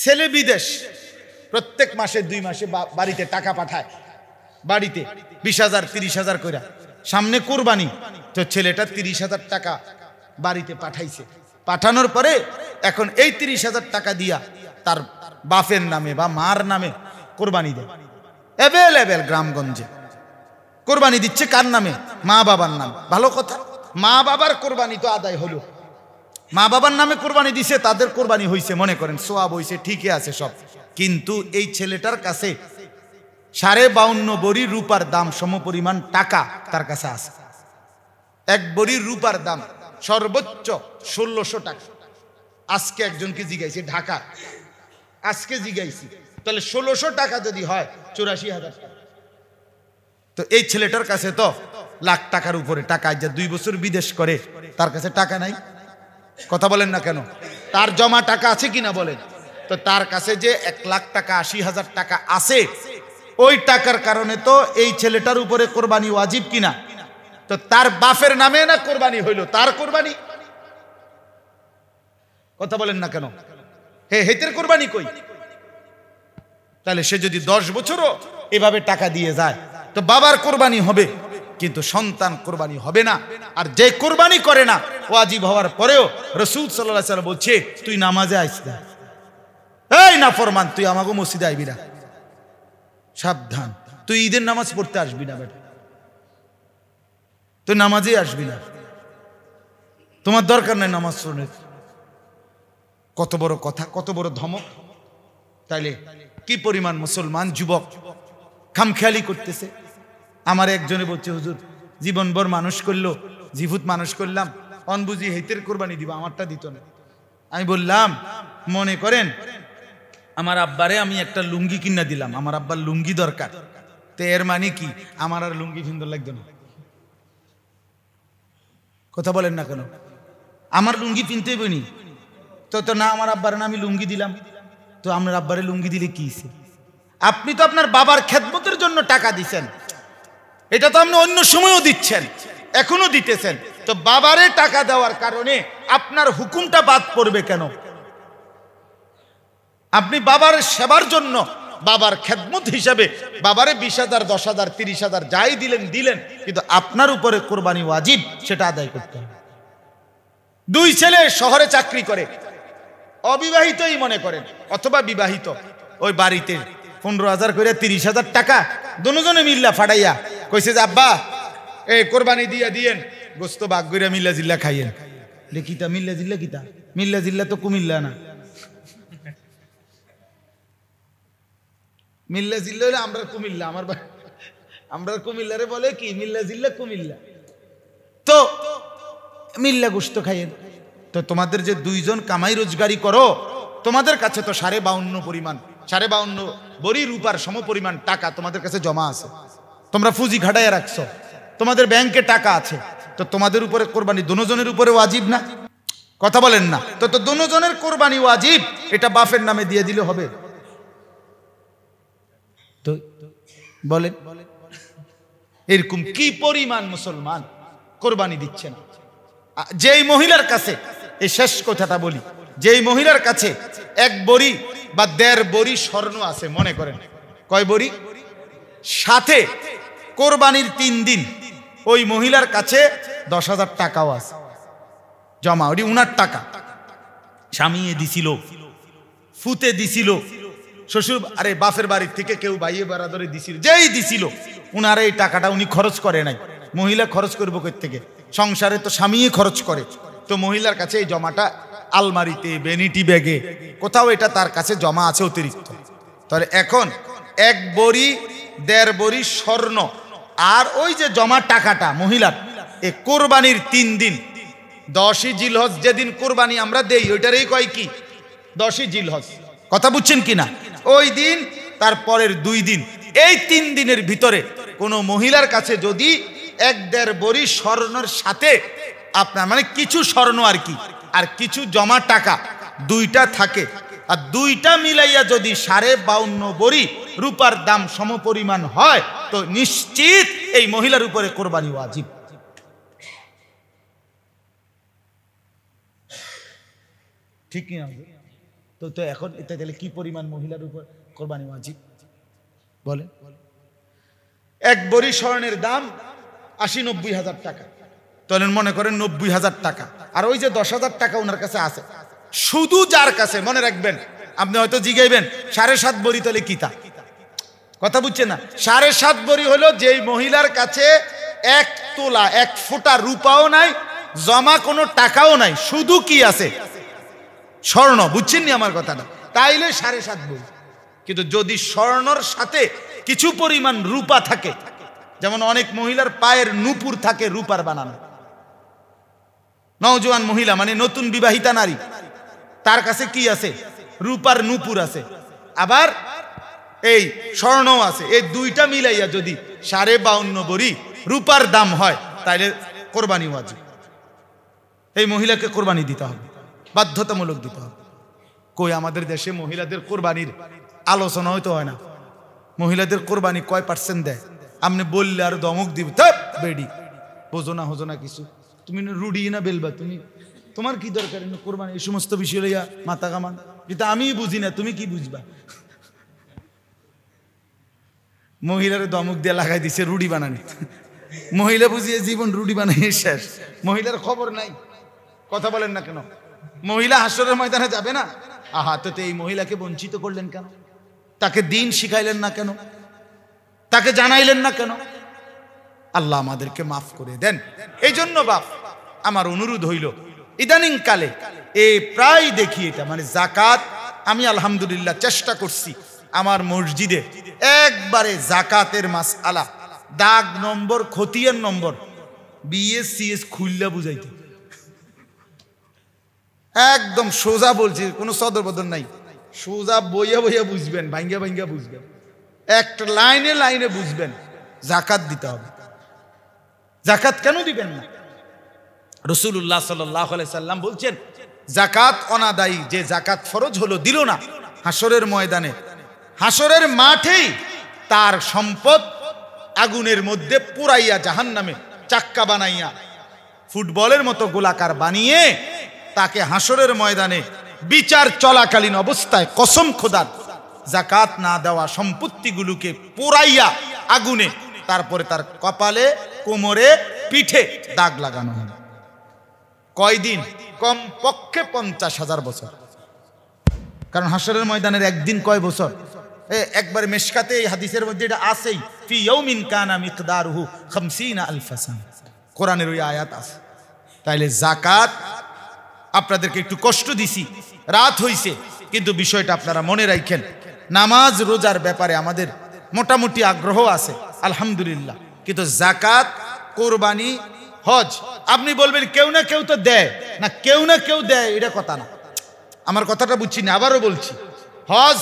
ছেলে বিদেশ, প্রত্যেক মাসে 2 মাসে বাড়িতে টাকা পাঠায়, বাড়িতে 20,000 30,000 করে। সামনে কোরবানি, তো ছেলেটা 30,000 টাকা বাড়িতে পাঠাইছে। পাঠানোর পরে এখন এই 30,000 টাকা দিয়া তার বাপের নামে বা মার নামে কোরবানি দেয়। অ্যাভেলেবেল গ্রামগঞ্জে কোরবানি দিচ্ছে কার নামে? মা বাবার নাম। ভালো কথা, মা বাবার কোরবানি তো আদায় হলো, মা বাবার নামে কোরবানি দিছে, তাদের কোরবানি হইছে, মনে করেন সোয়াব হইছে, ঠিকই আছে সব। কিন্তু এই ছেলেটার কাছে 52.5 বড়ি রূপার দাম সমপরিমাণ টাকা তার কাছে আছে। 1 বড়ি রূপার দাম সর্বোচ্চ 1600 টাকা। আজকে একজনকে জিগাইছি ঢাকা, আজকে জিগাইছি, তাহলে 1600 টাকা যদি হয় 84,000 টাকা। তো এই ছেলেটার কাছে তো লাখ টাকার উপরে টাকা, যা 2 বছর বিদেশ করে, তার কাছে টাকা নাই। কথা বলেন না কেন? তার জমা টাকা আছে কিনা বলেন? তো তার কাছে যে 1,80,000 টাকা আছে, ওই টাকার কারণে তো এই ছেলেটার উপরে কোরবানি ওয়াজিব কিনা? তো তার বাপের নামে না কোরবানি হইল, তার কোরবানি। কথা বলেন না কেন? হেতের কোরবানি কই? তাহলে সে যদি 10 বছরও এভাবে টাকা দিয়ে যায়, তো বাবার কোরবানি হবে, কিন্তু সন্তান কোরবানি হবে না। আর যে কোরবানি করে না ওয়াজিব হওয়ার পরেও রাসূল সাল্লাল্লাহু আলাইহি ওয়াসাল্লাম বলছে, তুই নামাজে আইস না, এই নাফরমান, তুই আমাকে মসজিদে আইবি না, সাবধান, তুই ঈদের নামাজ পড়তে আসবি না, বেটা তুই নামাজে আসবি না, তোমার দরকার নাই নামাজ পড়ার। কত বড় কথা, কত বড় ধমক! তাইলে কি পরিমাণ মুসলমান যুবক খামখেয়ালি করতেছে। আমার একজনে বলছে, হুজুর জীবনভর মানুষ করলো, জিভুত মানুষ করলাম, অনবুঝি হেতের কোরবানি দিব, আমারটা দিত না। আমি বললাম, মনে করেন আমার আব্বারে আমি একটা লুঙ্গি কিনা দিলাম, আমার আব্বার লুঙ্গি দরকার, তো এর মানে কি আমার আর লুঙ্গি সুন্দর লাগতো না? কথা বলেন না কেন? আমার লুঙ্গি কিনতে বনি তো না, আমার আব্বারে না আমি লুঙ্গি দিলাম, তো আপনার আব্বারে লুঙ্গি দিলে কি? আপনি তো আপনার বাবার খেদমতের জন্য টাকা দিচ্ছেন, এটা তো আপনি অন্য সময়ও দিচ্ছেন, এখনো দিতেছেন, তো বাবারে টাকা দেওয়ার কারণে আপনার হুকুমটা বাদ পড়বে কেন? আপনি বাবার সেবার জন্য, বাবার খেদমত হিসাবে বাবারে 20,000 10,000 30,000 যাই দিলেন, কিন্তু আপনার উপরে কোরবানি ওয়াজিব, সেটা আদায় করতে হবে। 2 ছেলে শহরে চাকরি করে, অবিবাহিতই মনে করেন অথবা বিবাহিত, ওই বাড়িতে 15,000 করে 30,000 টাকা দুজনে মিল্লা ফাটাইয়া কইছে যে, আব্বা এই কোরবানি দিয়া দিয়েন, গোস্ত বাগ করে মিল্লা জিল্লা খাইয়েন। কিতা মিল্লা জিল্লা? কিতা মিল্লা জিল্লা? তো কুমিল্লা না, মিল্লা জিল্লা হলে আমরা কুমিল্লা, আমরা কুমিল্লারে বলে কি মিল্লা জিল্লা, কুমিল্লা। তো মিল্লা গোস্ত খাইয়েন। তো তোমাদের যে 2 জন কামাই রোজগারি করো, তোমাদের কাছে তো 52.5 বড়ি রূপার সমপরিমাণ টাকা তোমাদের কাছে জমা আছে, তোমরা পুঁজি খাটাইয়া রাখছো, তোমাদের ব্যাংকে টাকা আছে, তো তোমাদের উপরে কোরবানি দুজনের উপরে ওয়াজিব না? কথা বলেন না? তো দুজনের কোরবানি ওয়াজিব, এটা বাপের নামে দিয়ে দিলে হবে? তো বলেন, এরকম কি পরিমাণ মুসলমান কোরবানি দিচ্ছেন? যেই মহিলার কাছে, এই শেষ কথাটা বলি, যেই মহিলার কাছে 1 বড়ি বা 1.5 বড়ি স্বর্ণ আছে, মনে করেন কয় বড়ি, সাথে কোরবানির 3 দিন ওই মহিলার কাছে 10,000 টাকাও আছে জমা, ওটি উনার টাকা, স্বামীয়ে দিছিল, ফুতে দিছিল, শ্বশুর আরে বাপের বাড়ির থেকে কেউ বাইয়ে বেড়াদরে দিছিল, যেই দিছিল, উনার এই টাকাটা উনি খরচ করে নাই। মহিলা খরচ করবো কই থেকে? সংসারে তো স্বামীই খরচ করে, তো মহিলার কাছে এই জমাটা আলমারিতে, বেনিটি ব্যাগে কোথাও এটা তার কাছে জমা আছে অতিরিক্ত। তাহলে এখন 1 বড়ি 1.5 বড়ি স্বর্ণ আর ওই যে জমা টাকাটা মহিলার, এই কোরবানির 3 দিন, 10ই জিলহজ যেদিন কোরবানি আমরা দেই, ওইটারই কয় কি 10ই জিলহজ, কথা বুঝছেন কিনা? ওই দিন, তারপরের 2 দিন, এই 3 দিনের ভিতরে কোনো মহিলার কাছে যদি 1.5 বড়ি স্বর্ণের সাথে আপনার মানে কিছু স্বর্ণ আর কি, আর কিছু জমা টাকা, 2টা থাকে, আর 2টা মিলাইয়া যদি 52.5 বড়ি রূপার দাম সমপরিমাণ হয়, তো নিশ্চিত এই মহিলার উপরে কোরবানি ওয়াজিব। ঠিক কিনা? তো তো এখন এটা তাহলে কি পরিমাণ মহিলার উপর কোরবানি ওয়াজিব বলে? এক বড়ি স্বর্ণের দাম ৮০-৯০ হাজার টাকা, তাহলে মনে করেন ৯০ হাজার টাকা, আর ওই যে ১০,০০০ টাকা ওনার কাছে আছে, শুধু যার কাছে, মনে রাখবেন, আপনি হয়তো জিগাইবেন ৭.৫ বড়ি তাহলে কিতা, কথা বুঝছেন না? ৭.৫ বড়ি হলো যেই মহিলার কাছে ১ তোলা ১ ফোঁটা রূপাও নাই, জমা কোনো টাকাও নাই, শুধু কি আছে? স্বর্ণ। বুঝছেন নি আমার কথাটা? তাইলে ৭.৫ বড়ি। কিন্তু যদি স্বর্ণর সাথে কিছু পরিমাণ রূপা থাকে, যেমন অনেক মহিলার পায়ের নূপুর থাকে রূপার বানানো, নওজোয়ান মহিলা মানে নতুন বিবাহিতা নারী, তার কাছে কি আছে? রূপার নূপুর আছে, আবার এই স্বর্ণও আছে, এই দুইটা মিলাইয়া যদি 52.5 বড়ি রূপার দাম হয়, তাইলে কোরবানি ওয়াজিব। এই মহিলাকে কোরবানি দিতে হবে, বাধ্যতামূলক দিতে হবে। কই আমাদের দেশে মহিলাদের কোরবানির আলোচনা হয়তো হয় না। মহিলাদের কোরবানি কয় % দেয়? আপনি বললে আর দমক দিব, বেডি বোঝো না হোজো না কিছু, তুমি রুডি না বেলবা, তুমি তোমার কি দরকার কোরবানি এই সমস্ত বিষয় লইয়া মাথা কামান, যেটা আমি বুঝি না তুমি কি বুঝবা? মহিলার দমক দিয়ে লাগাই দিছে রুডি বানানি, মহিলা বুঝিয়ে জীবন রুডি বানাই শেষ, মহিলার খবর নাই। কথা বলেন না কেন? মহিলা হাসরের ময়দানে যাবে না? আহা, তো এই মহিলাকে বঞ্চিত করলেন কেন? তাকে দিন শিখাইলেন না কেন? তাকে জানাইলেন না কেন? আল্লাহ আমাদেরকে মাফ করে দেন। এই জন্য বাপ আমার অনুরোধ হইল, ইদানিং কালে প্রায় দেখি এটা মানে জাকাত, আমি আলহামদুলিল্লাহ চেষ্টা করছি আমার মসজিদে একবারে জাকাতের মাসআলা দাগ নম্বর খতিয়ান নম্বর BS-CS খুললা বুঝাইতে, একদম সোজা বলছি, কোনো সদর বদল নাই, সোজা বইয়া বইয়া বুঝবেন, ভাঙ্গা ভাঙ্গা বুঝবেন, একটা লাইনে লাইনে বুঝবেন। জাকাত দিতে হবে। জাকাত কেন দিবেন না? রাসূলুল্লাহ সাল্লাল্লাহু আলাইহি সাল্লাম বলছেন, জাকাত অনাদায়ী যে জাকাত ফরজ হলো দিল না, হাসরের ময়দানে হাসরের মাঠেই তার সম্পদ আগুনের মধ্যে পুরাইয়া জাহান্নামে চাক্কা বানাইয়া ফুটবলের মতো গোলাকার বানিয়ে তাকে হাসরের ময়দানে বিচার চলাকালীন অবস্থায় কসম খোদার জাকাত না দেওয়া সম্পত্তিগুলোকে পোড়াইয়া আগুনে তারপরে তার কপালে, কোমরে, পিঠে দাগ লাগানো হবে। কয়দিন? কম পক্ষে 50,000 বছর। কারণ হাসরের ময়দানের একদিন কয় বছর? একবার মেশকাতে এই হাদিসের মধ্যে এটা আছেই, ফি ইয়াউমিন কানা মিকদারুহু 50,000 সানা, কোরআনের ওই আয়াত আছে। তাইলে জাকাত আপনাদেরকে একটু কষ্ট দিছি, রাত হইছে, কিন্তু বিষয়টা আপনারা মনে রাখেন। নামাজ রোজার ব্যাপারে আমাদের মোটামুটি আগ্রহ আছে আলহামদুলিল্লাহ, কিন্তু জাকাত, কোরবানি, হজ, আপনি বলবেন কেউ না কেউ তো দেয় না, কেউ না কেউ দেয়, এটা কথা না। আমার কথাটা বুঝছি না, আবারও বলছি, হজ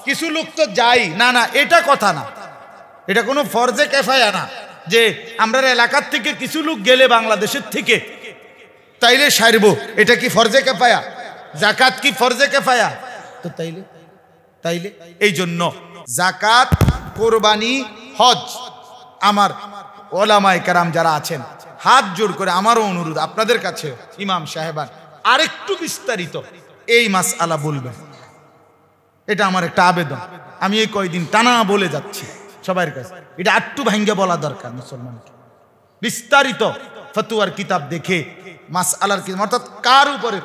কিছু লোক তো যায় না, না এটা কথা না, এটা কোনো ফরজে কেফায়া না যে আমরা এলাকার থেকে কিছু লোক গেলে বাংলাদেশের থেকে তাইলে সারবো, এটা কি ফরজে কেফায়া? জাকাত কি ফরজে কেফায়া? তো তাইলে এই জন্য জাকাত, কোরবানি, হজ আমার ওলামায়ে কেরাম যারা আছেন হাত জোর করে আমারও অনুরোধ আপনাদের কাছে, ইমাম সাহেবান আরেকটু বিস্তারিত এই মাসআলা বলবেন, এটা আমার একটা আবেদন। আমি এই কয়দিন টানা বলে যাচ্ছি সবার কাছে, এটা একটু ভাঙ্গে বলা দরকার মুসলমানকে। বিস্তারিত ফতোয়ার কিতাব দেখে মাসআলার কি অর্থাৎ কার উপরে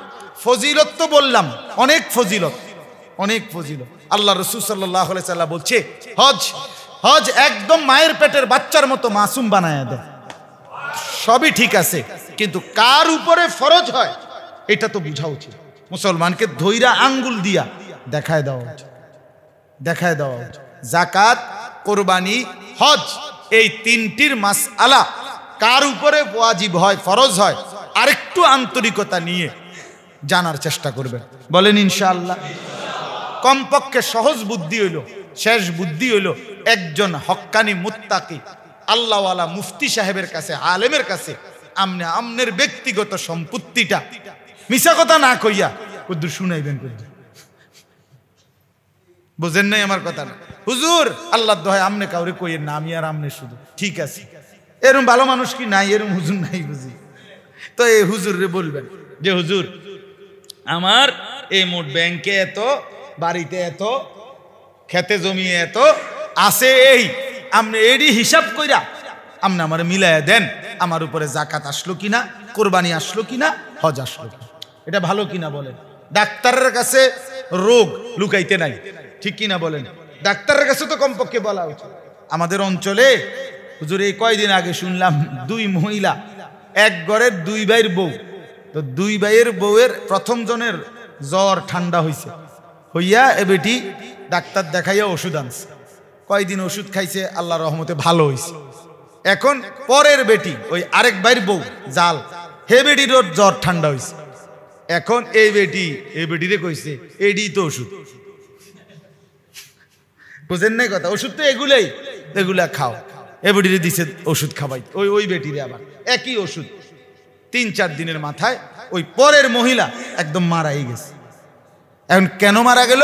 ফজিলত, তো বললাম অনেক ফজিলত, অনেক ফজিলত। আল্লাহ রাসূল সাল্লাল্লাহু আলাইহি সাল্লাম বলছে হজ একদম মায়ের পেটের বাচ্চার মতো মাসুম বানায় দেয়। সবই ঠিক আছে, কিন্তু কার উপরে ফরজ হয় এটা তো বোঝা উচিত। মুসলমানকে ধৈরা আঙ্গুল দিয়া দেখায় দেওয়া উচিত, দেখায় দেওয়া উচিত। জাকাত, কোরবানি, হজ এই তিনটির মাসআলা কার উপরে ওয়াজিব হয়, ফরজ হয়, আরেকটু আন্তরিকতা নিয়ে জানার চেষ্টা করবেন, বলেন ইনশাআল্লাহ। কমপক্ষে সহজ বুদ্ধি হইল, শেষ বুদ্ধি হইল একজন হক্কানি মুত্তাকি আল্লাহওয়ালা মুফতি সাহেবের কাছে, আলেমের কাছে আমনের ব্যক্তিগত সম্পত্তিটা মিছা কথা না কইয়া কদ্দুর শুনাইবেন। বুঝেন নাই আমার কথা? হুজুর আল্লাহর দোহাই আমনে কাউরে কইয়েন না, আমি আর আমনে শুধু, ঠিক আছে। এরম ভালো মানুষ কি নাই? এরম হুজুর নাই বুঝি? তো এই হুজুর রে বলবেন যে হুজুর আমার এই মোট ব্যাংকে এত, বাড়িতে এত, খেতে জমিয়ে এত আছে, এই আপনি এরই হিসাব কইরা আপনি আমার মিলাইয়া দেন আমার উপরে জাকাত আসলো কিনা, কোরবানি আসলো কিনা, হজ আসলো কিনা। এটা ভালো কিনা বলেন? ডাক্তারের কাছে রোগ লুকাইতে নাই, ঠিক কিনা বলেন? ডাক্তারের কাছে তো কমপক্ষে বলা উচিত। আমাদের অঞ্চলে হুজুর এই কয়দিন আগে শুনলাম 2 মহিলা, এক ঘরের 2 ভাইয়ের বউ, তো 2 ভাইয়ের বউয়ের প্রথম জনের জ্বর ঠান্ডা হইছে, হইয়া এ বেটি ডাক্তার দেখাইয়া ওষুধ আনছে, কয়দিন ওষুধ খাইছে, আল্লাহর রহমতে ভালো হইছে। এখন পরের বেটি ওই আরেক ভাইয়ের বউ জাল, হে বেটির জ্বর ঠান্ডা হইছে। এখন এই বেটিরে কইছে এডি তো ওষুধ, বুঝেন নাই কথা? ওষুধ তো এগুলা খাও। এ বেটিরে দিছে ওষুধ খাবাই, ওই বেটিরে আবার একই ওষুধ। 3-4 দিনের মাথায় ওই পরের মহিলা একদম মারাই গেছে। এখন কেন মারা গেল?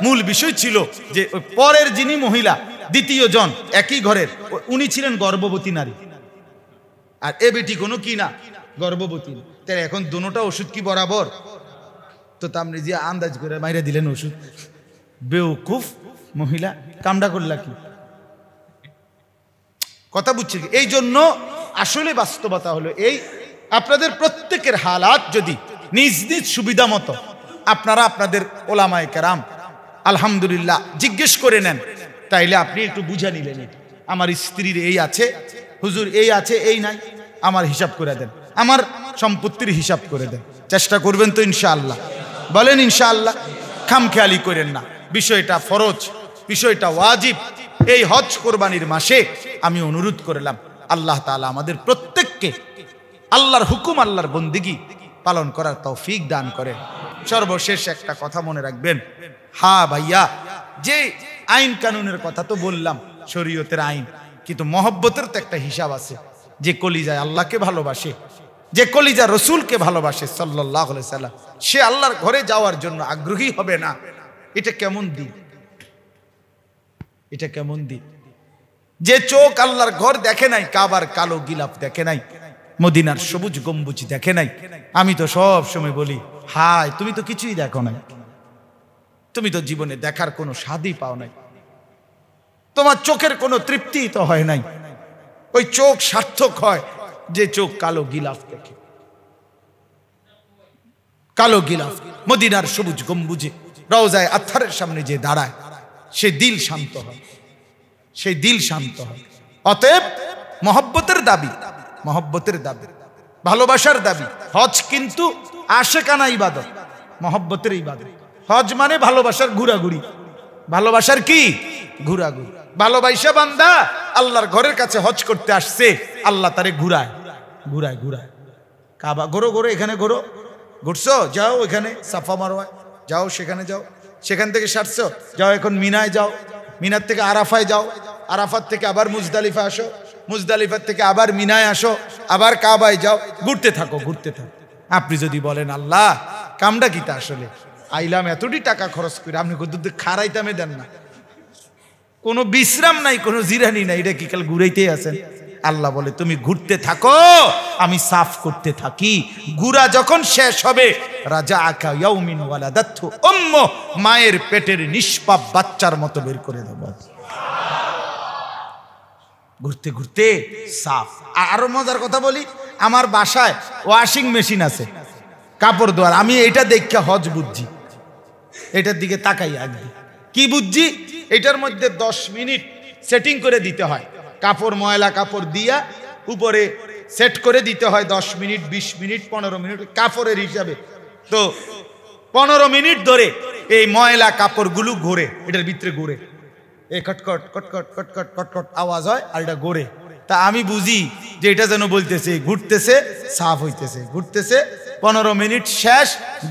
মূল বিষয় ছিল যে ওই পরের যিনি মহিলা, দ্বিতীয় জন একই ঘরের, উনি ছিলেন গর্ভবতী নারী, আর এ বেটি কোনো কি না, গর্ভবতী। তাই এখন দুটোটা ওষুধ কি বরাবর? তো আপনি যে আন্দাজ করে মাইরা দিলেন ওষুধ। বেউকুফ মহিলা, কামড়া করলা কি? কথা বুঝছে? এই জন্য আসলে বাস্তবতা হলো এই, আপনাদের প্রত্যেকের হালাত যদি নিজ নিজ সুবিধা মতো আপনারা আপনাদের ওলামায়ে কেরাম আলহামদুলিল্লাহ জিজ্ঞেস করে নেন, তাইলে আপনি একটু বুঝে নিলেন আমার স্ত্রীর এই আছে, হুজুর এই আছে, এই নাই, আমার হিসাব করে দেন, আমার সম্পত্তির হিসাব করে দেন। চেষ্টা করবেন তো ইনশাআল্লাহ? বলেন ইনশাআল্লাহ। খামখেয়ালি করেন না, বিষয়টা ফরজ, বিষয়টা ওয়াজিব। এই হজ কোরবানির মাসে আমি অনুরোধ করলাম আল্লাহ তাআলা আমাদের প্রত্যেককে আল্লাহর হুকুম, আল্লাহর বন্দেগী পালন করার তৌফিক দান করেন। সর্বশেষ একটা কথা মনে রাখবেন, হ্যাঁ ভাইয়া, যে আইন কানুনের কথা তো বললাম, শরীয়তের আইন, কিন্তু মহব্বতের তো একটা হিসাব আছে। যে কলিজায় আল্লাহকে ভালোবাসে, যে কলিজা রসুলকে ভালোবাসে সাল্লাল্লাহু আলাইহি সাল্লাম, সে আল্লাহর ঘরে যাওয়ার জন্য আগ্রহী হবে না। এটা কেমন দিন? এটা কেমন দিন? যে চোখ আল্লাহর ঘর দেখে নাই, কাবার কালো গিলাফ দেখে নাই, মদিনার সবুজ গম্বুজ দেখে নাই। আমি তো সব সময় বলি, হায় তুমি তো কিছুই দেখো নাই, তুমি তো জীবনে দেখার কোনো স্বাদই পাও নাই, তোমার চোখের কোনো তৃপ্তি তো হয় নাই। ওই চোখ সার্থক হয় যে চোখ কালো গিলাফ দেখে। কালো গিলাফ মদিনার সবুজ গম্বুজে রওজায়ে আতহারের সামনে যে দাঁড়ায়, সে দিল শান্ত হয়, সেই দিল শান্ত হয়। অতএব মহব্বতের দাবি, মহব্বতের দাবি, ভালোবাসার দাবি। হজ কিন্তু আশেকানা ইবাদত, মহব্বতের ইবাদত। হজ মানে ভালোবাসার ঘুরাঘুরি, ভালোবাসার কি ঘুরাঘুরি। ভালোবাসা বান্দা আল্লাহর ঘরের কাছে হজ করতে আসছে, আল্লাহ তারে ঘুরায় ঘুরায় ঘুরায়। কাবা ঘোরো ঘোরো, এখানে ঘোরো, ঘুরছো, যাও এখানে সাফা মারওয়ায় যাও, সেখানে যাও, সেখান থেকে সারছো, যাও এখন মিনায় যাও, মিনার থেকে আরাফায় যাও, আরাফাত থেকে আবার মুজদালিফা আসো, মুজদালিফার থেকে আবার মিনায় আসো, আবার কাবায় যাও, ঘুরতে থাকো ঘুরতে থাকো। আপনি যদি বলেন আল্লাহ কামটা কিতা, আসলে আইলাম এতটি টাকা খরচ করে, আপনি কত খারাইতামে দেন না, কোনো বিশ্রাম নাই, কোনো জিরানি নাই, এটা কি কাল ঘুরাইতেই আছেন? আল্লাহ বলে তুমি ঘুরতে থাকো, আমি সাফ করতে থাকি। ঘুরা যখন শেষ হবে, রাজা আকা ইয়াউমিন ওয়ালাদাতহু উম্মু, মায়ের পেটের নিষ্পাপ বাচ্চার মতো বের করে দেব। ঘুরতে ঘুরতে সাফ। আরো মজার কথা বলি, আমার বাসায় ওয়াশিং মেশিন আছে, কাপড় ধোয়ার। আমি এটা দেখে হজ বুঝছি, এটার দিকে তাকাই আগে কি বুঝছি, এটার মধ্যে 10 মিনিট সেটিং করে দিতে হয়, কাপড় ময়লা কাপড় দিয়া উপরে সেট করে দিতে হয় 10 মিনিট, 20 মিনিট, 15 মিনিট কাপড়ের হিসাবে। তো 15 মিনিট ধরে এই ময়লা কাপড়গুলো ঘোরে, এটার ভিতরে ঘোরে, এই কটকট কটকট কটকট কটকট আওয়াজ হয়, আর এটা ঘোরে। তা আমি বুঝি যে এটা যেন বলতেছে ঘুরতেছে, সাফ হইতেছে, ঘুরতেছে। 15 মিনিট শেষ,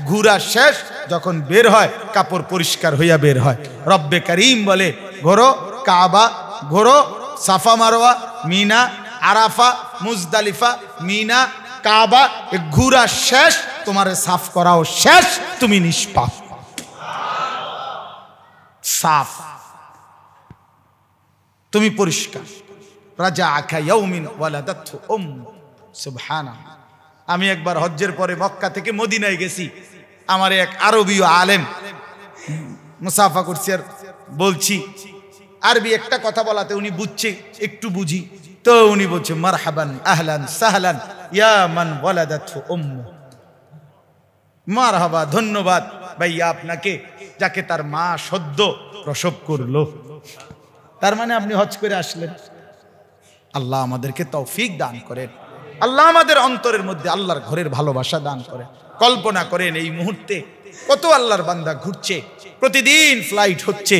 ঘুরা শেষ, যখন বের হয় কাপড় পরিষ্কার হইয়া বের হয়। রব্বে করিম বলে ঘোরো কাবা, ঘোরো সাফা মারওয়া, মিনা, আরাফা, মুজদালিফা, মিনা, কাবা, ঘুরা শেষ, তোমার সাফ করাও শেষ, তুমি নিষ্পাপ সাফ, তুমি পরিষ্কার। রাজা আকা ইয়াউমিন ওয়ালাদাতহু উম্মু, সুবহানাল্লাহ। আমি একবার হজ্জের পরে মক্কা থেকে মদিনায় গেছি, আমার এক আরবীয় আলেম মুসাফা করছি আর বলছি আরবি একটা কথা বলাতে উনি বুঝছে একটু বুঝি তো উনি বলছে মারহাবান আহলান সাহলান ইয়া মান ওয়ালাদাতহু উম্মু, মারহাবা ধন্যবাদ ভাইয়া আপনাকে যাকে তার মা সদ্য প্রসব করলো। তার মানে আপনি হজ করে আসলেন। আল্লাহ আমাদেরকে তৌফিক দান করেন, আল্লাহ আমাদের অন্তরের মধ্যে আল্লাহর ঘরের ভালোবাসা দান করেন। কল্পনা করেন এই মুহূর্তে কত আল্লাহর বান্দা ঘুরছে, প্রতিদিন ফ্লাইট হচ্ছে,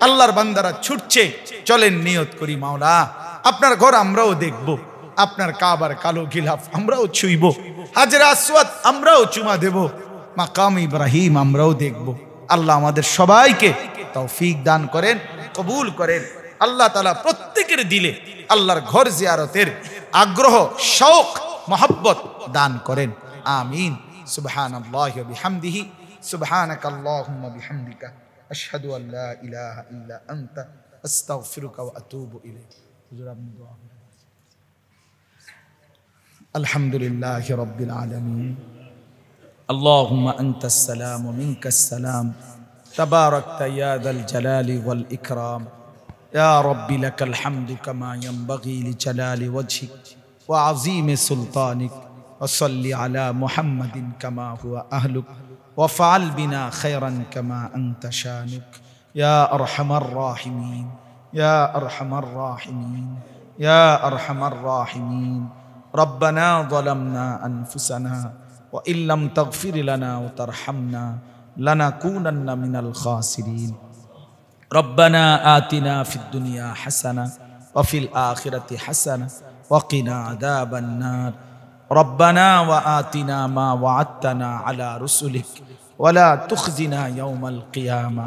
আল্লাহর বান্দারা ছুটছে। চলেন নিয়ত করি মাওলা আপনার ঘর আমরাও দেখব, আপনার কাবার কালো গিলাফ আমরাও ছুঁইব, হাজরা আসওয়াদ আমরাও চুমা দেব, মাকাম ইব্রাহিম আমরাও দেখব। আল্লাহ আমাদের সবাইকে তৌফিক দান করেন, কবুল করেন। আল্লাহ তাআলা প্রত্যেকের দিলে আল্লাহর ঘর জিয়ারতের আগ্রহ, শৌক, মহব্বত দান করেন। আমিন। সুবহানাল্লাহি ওয়া বিহামদিহি, সুবহানাকাল্লাহুম্মা বিহামদিকা, আশহাদু আল লা ইলাহা ইল্লা আনতা, আস্তাগফিরুকা ওয়া আতুবু ইলাইক। আলহামদুলিল্লাহি রাব্বিল আলামিন। আল্লাহুম্মা আনতাস সালাম ওয়া মিনকাস সালাম, তাবারাকতা ইয়া যাল জালালি ওয়াল ইকরাম। ইয়া রাব্বি লাকাল হামদু কামা ইয়ানবাগি লিজালালি ওয়াজহিক ওয়া আযীমি সুলতানিক। ওয়া সাল্লি আলা মুহাম্মাদিন কামা হুয়া আহলুক ওয়া ফাআল বিনা খায়রান কামা আনতা শানুক। ইয়া আরহামার রাহিমিন, ইয়া আরহামার রাহিমিন, ইয়া আরহামার রাহিমিন। রব্বানা যালামনা আনফুসানা ওয়া ইল্লাম তাগফির লানা ওয়া তারহামনা লানাকুনান্না মিনাল খাসিরিন। রব্বানা আতিনা ফিদ দুনিয়া হাসানা ওয়া ফিল আখিরাতি হাসানা ওয়া কিনা আযাবান নার। রব্বানা ওয়া আতিনা মা ওয়া'আদতানা আলা রুসুলিক ওয়া লা তুখজিনা ইয়াওমাল কিয়ামা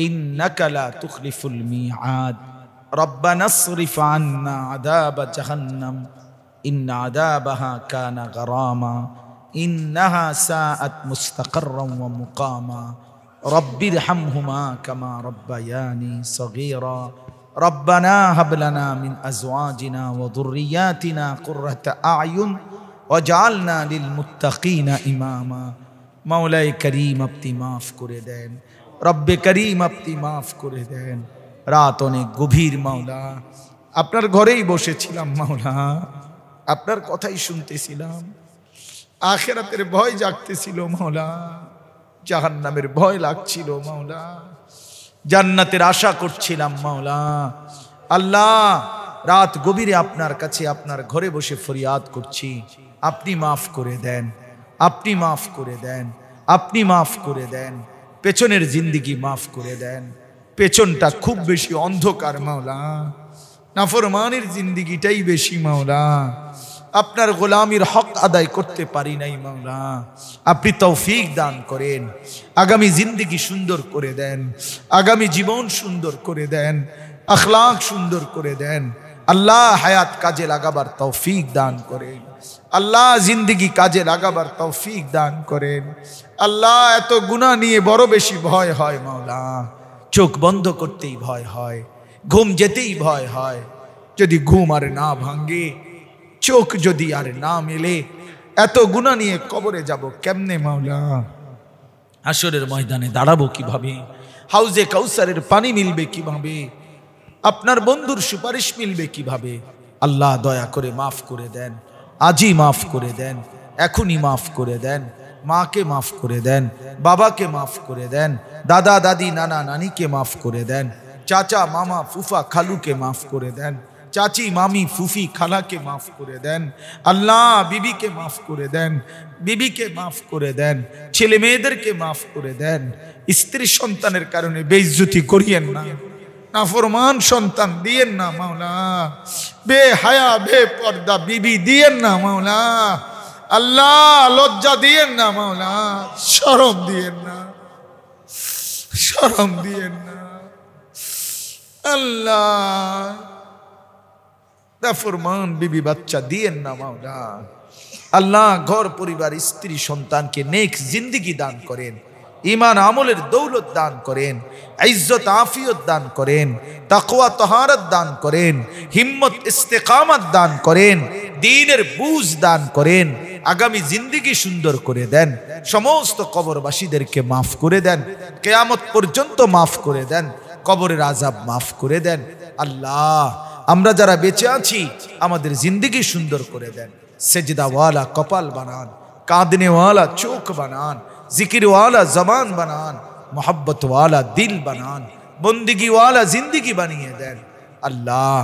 ইন্নাকা লা তুখলিফুল মিআদ। রব্বানা আসরিফ আন্না আযাবা জাহান্নাম ইন্না আযাবাহা কানা গরামা ইন্নাহা সাআত মুস্তাকাররান ওয়া মুকামা। রব্বিরহামহুমা কামা রব্বায়ানি সগীরা। রব্বানা হাব লানা মিন আজওয়াজিনা ওয়া যুররিয়াতিনা কুররাতা আ'য়ুন ওয়াজআলনা লিল মুত্তাকিনা ইমামা। মাওলায়ে করিম আপনি মাফ করে দেন, রব্বে করিম আপনি মাফ করে দেন। রাত অনেক গভীর মাওলা, আপনার ঘরেই বসেছিলাম মাওলা, আপনার কথাই শুনতেছিলাম। আখিরাতের ভয় জাগতেছিল মাওলা, জাহান্নামের ভয় লাগছিল মাওলা, জান্নাতের আশা করছিলাম মাওলা। আল্লাহ রাত গভীরে আপনার কাছে আপনার ঘরে বসে ফরিয়াদ করছি, আপনি মাফ করে দেন, আপনি মাফ করে দেন, আপনি মাফ করে দেন। পেছনের জিন্দেগি মাফ করে দেন, পেছনটা খুব বেশি অন্ধকার মাওলা, নাফরমানের জিন্দেগিটাই বেশি মাওলা। আপনার গোলামির হক আদায় করতে পারি নাই মাওলা, আপনি তৌফিক দান করেন। আগামী জিন্দেগি সুন্দর করে দেন, আগামী জীবন সুন্দর করে দেন, আখলাক সুন্দর করে দেন। আল্লাহ হায়াত কাজে লাগাবার তৌফিক দান করেন, আল্লাহ জিন্দেগি কাজে লাগাবার তৌফিক দান করেন। আল্লাহ এত গুনাহ নিয়ে বড় বেশি ভয় হয় মাওলা, চোখ বন্ধ করতেই ভয় হয়, ঘুম যেতেই ভয় হয়। যদি ঘুম আর না ভাঙ্গে, চোখ যদি আর না মেলে, এত গুনাহ নিয়ে কবরে যাব কেমনে মাওলা? হাসরের ময়দানে দাঁড়াবো কিভাবে? হাউজে কাউসারের পানি মিলবে কিভাবে? আপনার বন্ধুর সুপারিশ মিলবে কিভাবে? আল্লাহ দয়া করে মাফ করে দেন, আজই মাফ করে দেন, এখনই মাফ করে দেন। মাকে মাফ করে দেন, বাবাকে মাফ করে দেন, দাদা দাদি নানা নানিকে মাফ করে দেন, চাচা মামা ফুফা খালুকে মাফ করে দেন, চাচি মামি ফুফি খালাকে মাফ করে দেন। আল্লাহ বিবিকে মাফ করে দেন, বিবিকে মাফ করে দেন, ছেলে মেয়েদেরকে মাফ করে দেন। স্ত্রী সন্তানের কারণে বেইজ্জতি করিয়েন না, নাফরমান সন্তান দিয়েন না মাওলা, বেহায়া বেপর্দা বিবি দিয়েন না মাওলা। আল্লাহ লজ্জা দিয়েন না মাওলা, শরম দিয়েন না, শরম দিয়েন না আল্লাহ। নাফরমান বিবি বাচ্চা দিয়েন না মাওলা। আল্লাহ ঘর পরিবার স্ত্রী সন্তানকে নেক জিন্দেগি দান করেন, ঈমান আমলের দৌলত দান করেন, ইজ্জত আফিয়ত দান করেন, তাকওয়া তাহারত দান করেন, হিম্মত ইস্তেকামত দান করেন, দ্বীনের বুঝ দান করেন। আগামী জিন্দেগি সুন্দর করে দেন, সমস্ত কবরবাসীদেরকে মাফ করে দেন, কিয়ামত পর্যন্ত মাফ করে দেন, কবরের আযাব মাফ করে দেন। আল্লাহ, আমরা যারা বেঁচে আছি আমাদের জিন্দেগি সুন্দর করে দেন, সেজদাওয়ালা কপাল বানান, কাঁদনেওয়ালা চোখ বানান, জিকিরওয়ালা জবান বানান, মোহাব্বতওয়ালা দিল বানান, বন্দিগিওয়ালা জিন্দেগি বানিয়ে দেন। আল্লাহ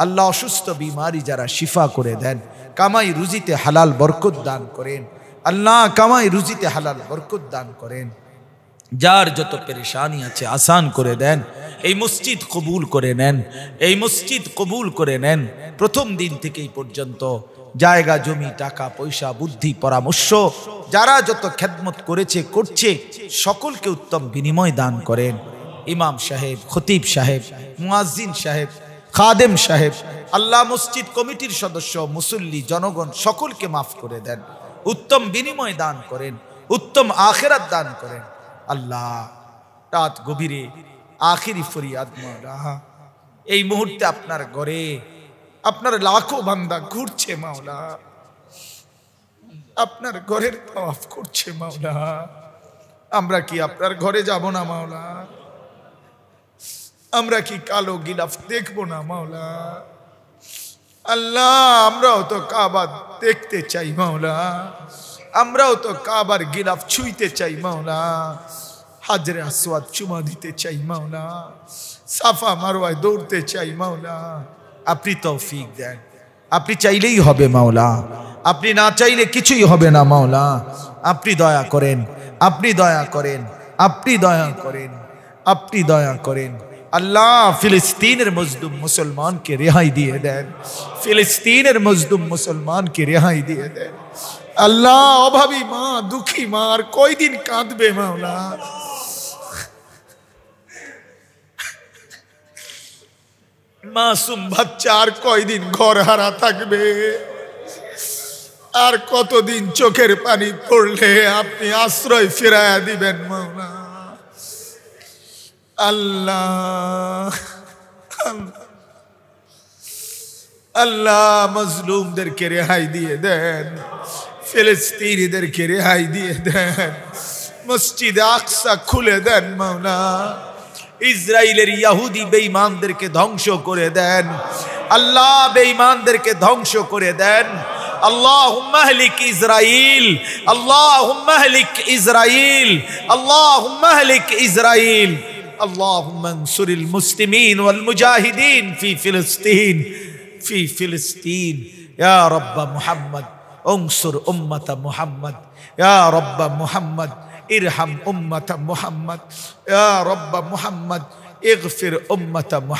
আল্লাহ, অসুস্থ বিমারি যারা শিফা করে দেন, কামাই রুজিতে হালাল বরকত দান করেন। আল্লাহ, কামাই রুজিতে হালাল বরকত দান করেন। যার যত পেরেশানি আছে আসান করে দেন। এই মসজিদ কবুল করে নেন, এই মসজিদ কবুল করে নেন। প্রথম দিন থেকে এই পর্যন্ত জায়গা জমি টাকা পয়সা বুদ্ধি পরামর্শ যারা যত খেদমত করেছে করছে সকলকে উত্তম বিনিময় দান করেন। ইমাম সাহেব, খতিব সাহেব, মুয়াজ্জিন সাহেব, খাদেম সাহেব, আল্লাহ মসজিদ কমিটির সদস্য, মুসল্লি, জনগণ সকলকে মাফ করে দেন, উত্তম বিনিময় দান করেন, উত্তম আখিরাত দান করেন। আল্লাহ, রাত গভীরে আখিরি ফরিয়াদ মাওলা, এই মুহূর্তে আপনার ঘরে আপনার লাখো বান্দা ঘুরছে মাওলা, আপনার ঘরের তাওয়াফ করছে মাওলা। আমরা কি আপনার ঘরে যাব না মাওলা? আমরা কি কালো গিলাফ দেখবো না মাওলা? আল্লাহ, আমরাও তো কাবা দেখতে চাই মাওলা, আমরাও তো কাবার গিলাফ ছুঁইতে চাই মাওলা, হাজরে আসওয়াদ চুমা দিতে চাই মাওলা, সাফা মারওয়ায় দৌড়তে চাই মাওলা। আপনি তৌফিক দেন, আপনি চাইলেই হবে মাওলা, আপনি না চাইলে কিছুই হবে না মাওলা। আপনি দয়া করেন, আপনি দয়া করেন, আপনি দয়া করেন, আপনি দয়া করেন। আল্লাহ, ফিলিস্তিনের মজলুম মুসলমানকে রেহাই দিয়ে দেন, ফিলিস্তিনের মজলুম মুসলমানকে রেহাই দিয়ে দেন। আল্লাহ, অভাবী মা, দুঃখী মা আর কয়দিন কাঁদবে মাওলা? মাসুম বাচ্চা আর কয়দিন ঘর হারা থাকবে? আর কতদিন চোখের পানি পড়লে আপনি আশ্রয় ফিরায়া দিবেন মাওলা? আল্লাহ আল্লাহ, মজলুমদেরকে রেহাই দিয়ে দেন, ফিলিস্তিনিদেরকে রেহাই দিয়ে দেন, মসজিদ আকসা খুলে দেন মাওলা। ইসরায়েলের ইহুদি বেঈমানদেরকে ধ্বংস করে দেন আল্লাহ, বেঈমানদেরকে ধ্বংস করে দেন। আল্লাহুম্মা আহলিক ইসরাইল, আল্লাহুম্মা আহলিক ইসরাইল, আল্লাহুম্মা আহলিক ইসরাইল। اللهم انصر المسلمين والمجاهدين في فلسطين، في فلسطين. يا رب محمد انصر أمة محمد، يا رب محمد ارحم أمة محمد، يا رب محمد اغفر أمة محمد.